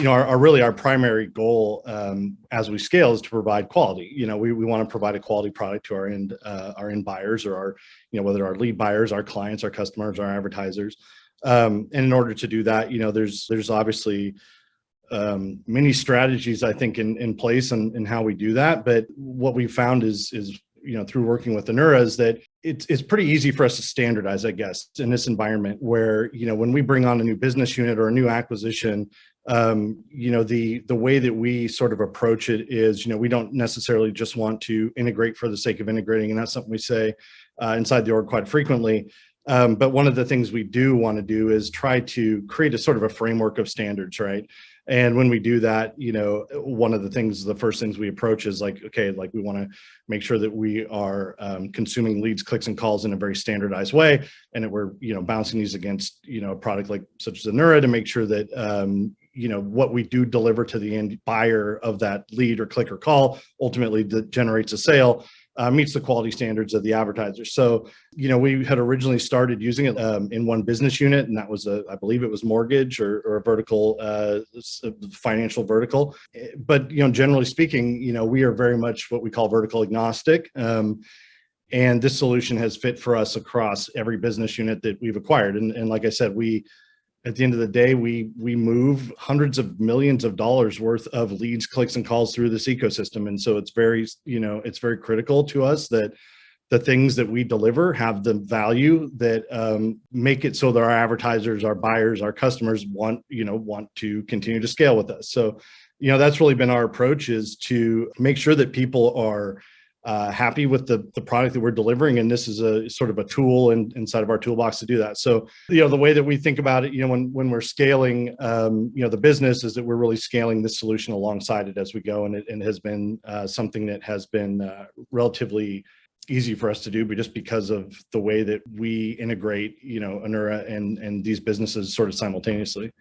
our primary goal as we scale is to provide quality. We want to provide a quality product to our end buyers, or whether our lead buyers, our clients, our customers, our advertisers. And in order to do that, there's obviously many strategies, I think, in place and how we do that. But what we found is through working with Anura, is that it's pretty easy for us to standardize, I guess, in this environment where, when we bring on a new business unit or a new acquisition, the way that we sort of approach it is, we don't necessarily just want to integrate for the sake of integrating. And that's something we say inside the org quite frequently. But one of the things we do want to do is try to create a sort of a framework of standards, right? And when we do that, one of the first things we approach is we want to make sure that we are consuming leads, clicks, and calls in a very standardized way, and that we're, bouncing these against, a product such as Anura to make sure that, what we do deliver to the end buyer of that lead or click or call ultimately that generates a sale meets the quality standards of the advertiser. So, we had originally started using it in one business unit, and that was I believe it was mortgage or a vertical, financial vertical. But, generally speaking, we are very much what we call vertical agnostic. And this solution has fit for us across every business unit that we've acquired. And like I said, at the end of the day, we move hundreds of millions of dollars worth of leads, clicks, and calls through this ecosystem. And so it's very critical to us that the things that we deliver have the value that make it so that our advertisers, our buyers, our customers want to continue to scale with us. So, that's really been our approach, is to make sure that people are happy with the product that we're delivering. And this is a sort of a tool inside of our toolbox to do that. So, the way that we think about it, when we're scaling, the business, is that we're really scaling this solution alongside it as we go. And it has been something that has been relatively easy for us to do, but just because of the way that we integrate, Anura and these businesses sort of simultaneously.